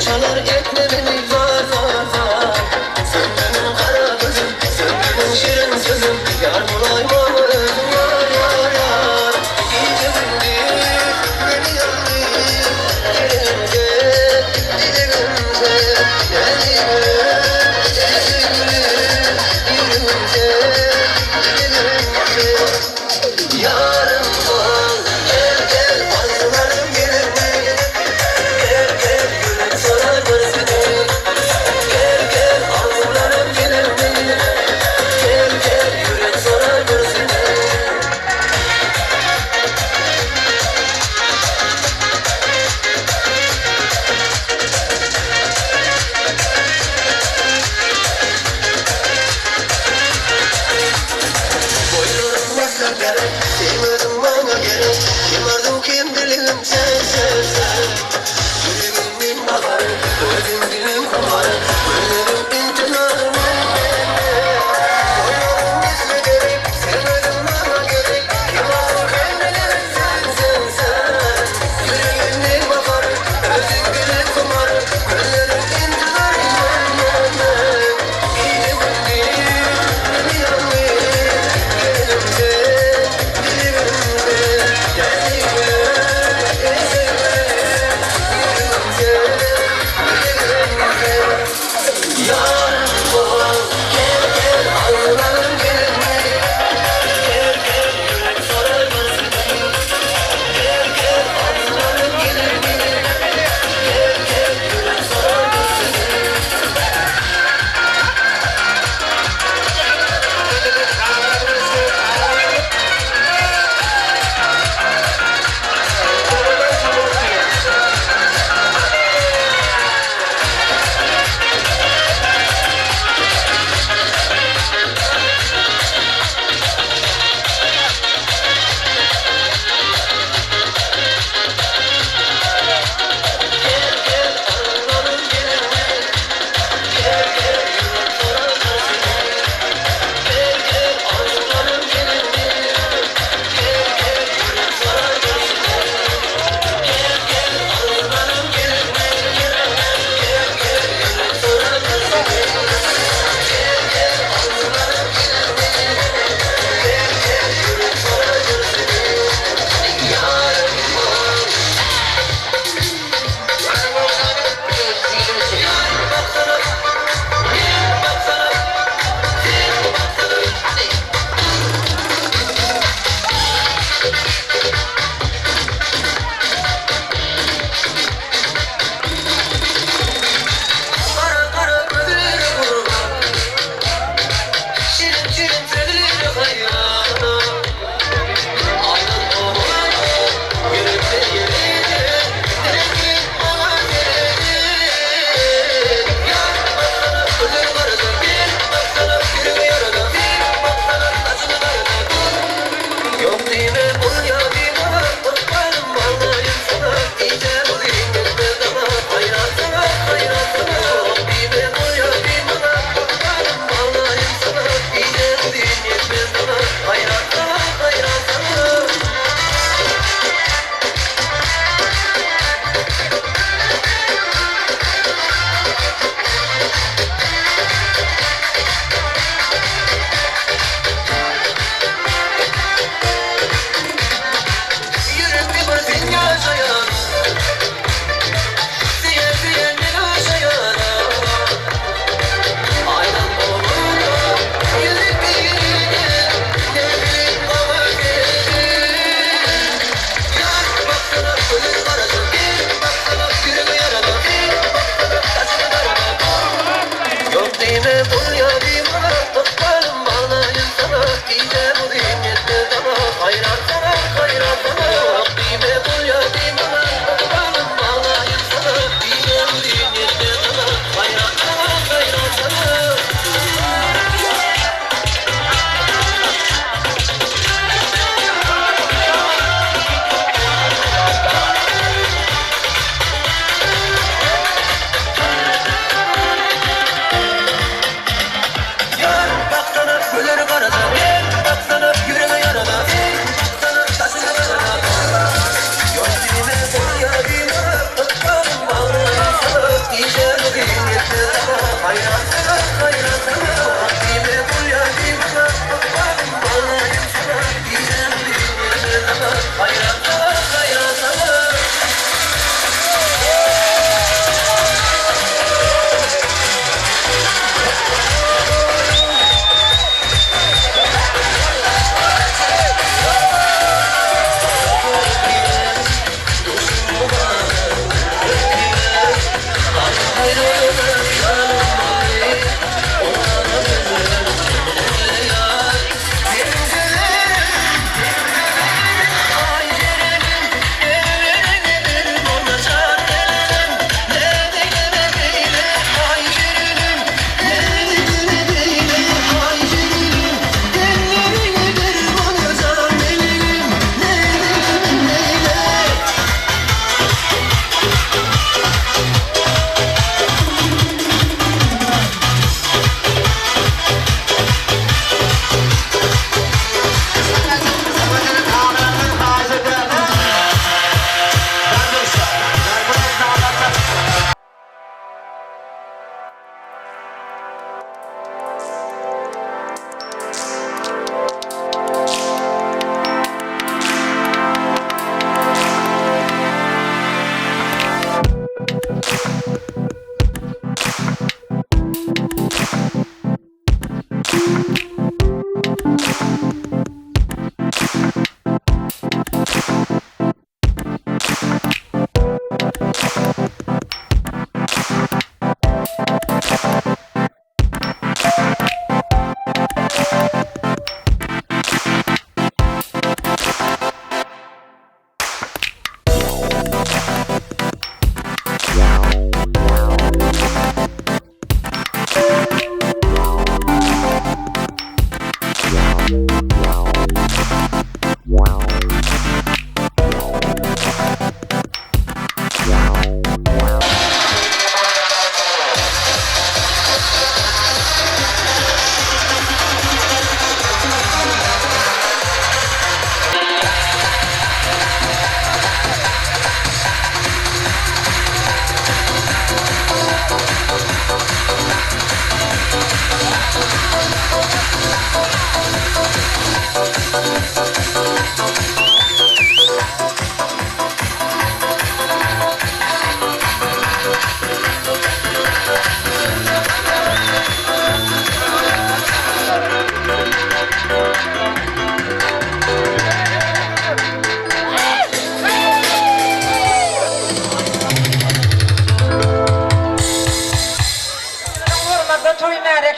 Çalar baharı, özün gülün kumarı, güllerim intiharı. Boylarım gizli gerek, sevmedim bana gerek, kim alır kendine sen. Yüreğimli baharı, özün gülün kumarı, güllerim intiharı. İyi bugün, biliyorum gönlümde, dilimde, geldi gülüm, ey sevgilim, gülümde, dilimde.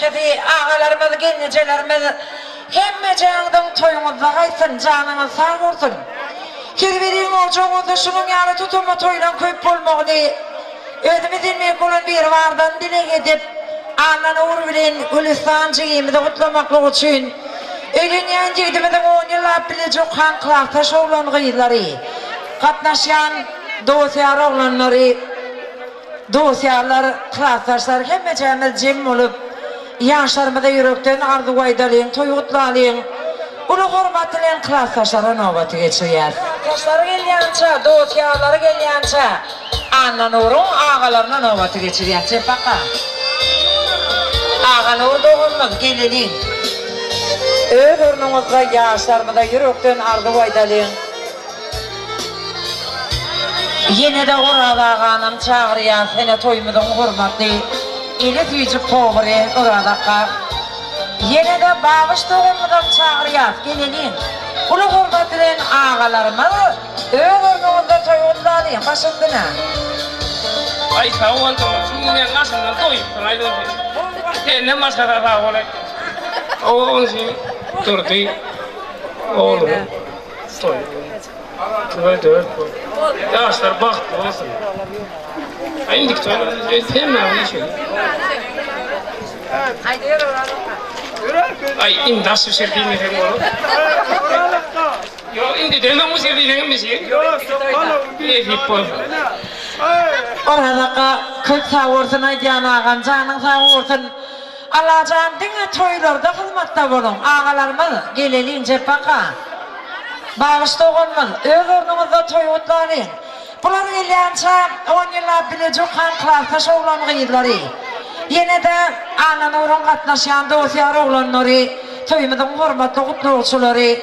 bereketi ağalarımız, gelecelerimiz hemme candan toyumuzda kaysın, canınız sağ olsun. Kirbirin olacağımızda şunun yanı tutulma toylan köp olmağı özümüz ilmek olan bir vardan dile gidip Annan uğur bilen Gülistan cigimizde kutlamaklık için Ölünyen cigimizden 10 yıllar bile çok hanklar taş oğlan gıyıları katnaşan dosyar oğlanları dosyarlar klastaşlar hemmecemiz cem olup yaşlarımızda yürekten ardı vaydalayın toy kutlayın ulu hormatlayan klastaşlara nöbeti geçiriyor. Klastaşları gelyança dosyarları gelyança Annan uğrun ağalarına nöbeti geçiriyor. Çepaka Ağan orada olmaz gelinin öbürünüzde yaşlarımda yürekten ardı vaydalayın yine de orada ağanım çağırıyan sene toymudun hurmatlı ili tüycük povri orada kal yine de bağış doğumudun çağırıyan gelinin ulu hurmatlayan ağalarımı öbürünüzde toyutlalayın başındına Ay sağ olun tamam ne nasıl toyup tanaydı ne masada sağ olun o şey turdu oğlum toy evet yaşlar baktı olsun aynı toy sevmem bir şey ay indası serdiğini hem olur yo indi denen mu serdiğini mi şey yo ne hippo orada kök sağ olsun aydiyan ağam canın sağ olsun Allah can dine toylarda hizmette bulun ağalarımız gelelim cepaka bağışta olmaz özürünüzde toy otlayın bular gelyança 10 yıllar bile çok hanklar taş oğlan gıyıları yine de anan uğrun katnaşan dosyar oğlanları toyumuzun hürmetli kutlu olçuları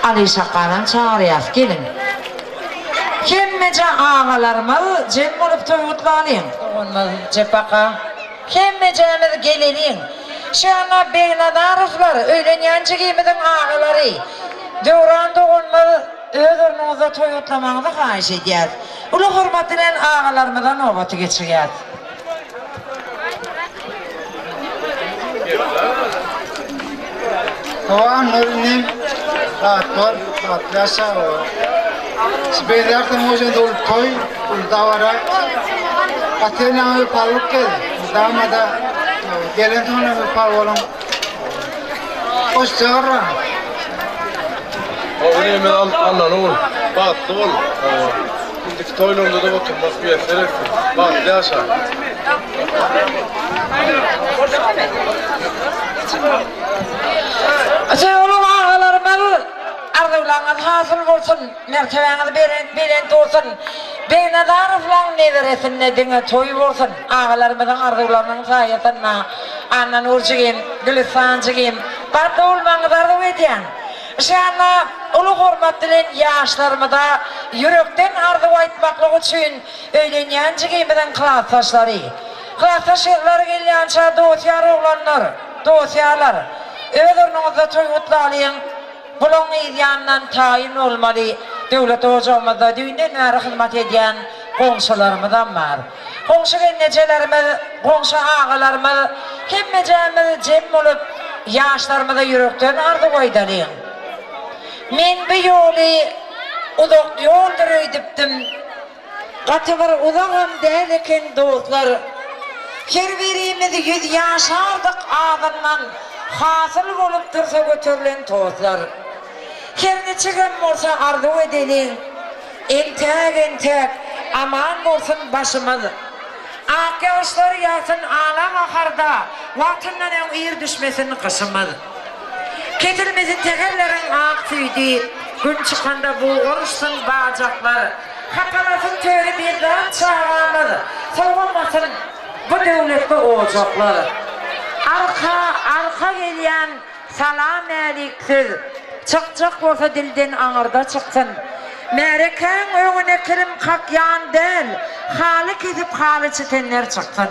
Ali Şaka'dan çağırıyaz gelin Kemmece ağalarımız cem olup toyutlayın. Olmaz cepaka. Kemmecemiz gelelim. Şu anda Beynadarızlar, öğlenyen cigimizin ağaları. Dövranda olmaz, özürünüzde toyutlamanızı kahiş ediyaz. Ulu hürmetilen ağalarımızdan nöbeti geçiriyaz. Doğan Nuri'nin rahatlar, rahatlaşa o. Sebenarnya mungkin dulu toy, uldawara, katanya paluk ke, udama da, gelen tuh nih palwalang, poscara. Oğlum ben anlanır, bak doğru. İndiki toylumda da oturmak bir eserek, bak yaşa. Oğlum ağalarımız arzularınız hasıl olsun, mertebeniz belent olsun. Beynadarızlan neveresin nedine toy olsun. Ağalarımızın arzularının sayesinde Annan Uğurcugim, Gülistancugim, barda olmanız arzu ediyen. Şu anda ulu hürmetlilen yaşlarımda yürekten arzu etmaklık için öğlenyencigimizin klastaşları. Klastaşları gelyança dosyar oğlanlar, dosyarlar. Özürünüzde toyutlayın. Bulun izyandan tayin olmalı. Devlet ocağımızda düğünden veri hizmet ediyen komşularımızdan var. Komşu gennecelerimiz, komşu ağalarımız, hemmecemiz cem olup yaşlarımıza yürekten ardı koydalıyım. Men bir yolu uzak yoldur öydüptüm. Katıvar uzağım derken dostlar. Her birimiz 100 yaşardık ağzından hasıl olup dursa götürülen tozlar. Her neçe gün olsa arzu edelim. Entek aman olsun başımız. Ak yağışlar yağsın ağlam aharda. Vaktından yer düşmesin kışımız. Ketilmezin tekerlerin ak tüydü. Gün çıkanda boğulursun bacaklar. Kapalasın töre birden çağırmaz. Soğumasın bu devletli ocaklar. Arka gelen salam eliksiz. Çık olsa dilden ağırda çıksın. Mereken önüne kirim kakyan del. Halı kesip halı çitenler çıksın.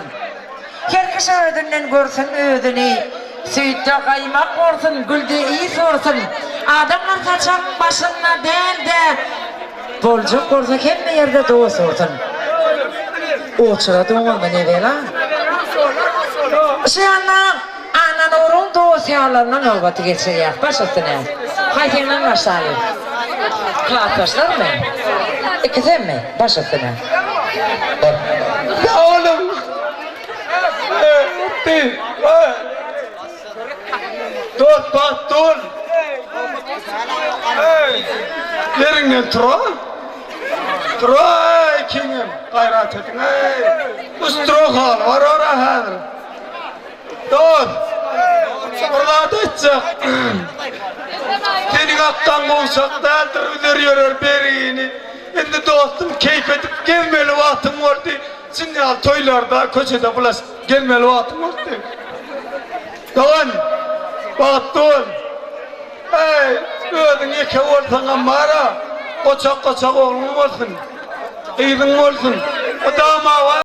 Herkes ödünden görsün ödünü. Sütte kaymak olsun, gülde iyi sorsun. Adamlar saçan başına değil de bolcuk olsa hemme yerde dost olsun. Oçura doğum ne vela? Şanla anan orun doğu siyahlarından nöbeti geçiriyor. Baş üstüne. Haydinden başlayalım. Kağıt başlar mı? İkisi mi? Baş üstüne. Ya oğlum. Dur bak dur. Yerinden tura. Tura kingim. Gayret edin. Ustro hal var ora hazır. Dur. Burada tutacak. Senin aktan olsak da öldürüyor berini. Şimdi dostum keyif edip gelmeli vaktim oldu. Şimdi al toylarda, köşede bulas gelmeli vaktim oldu. Doğan, bak dur. Hey, ödün iki olsana mara. Koçak koçak oğlum olsun. İyidin olsun. O dama var.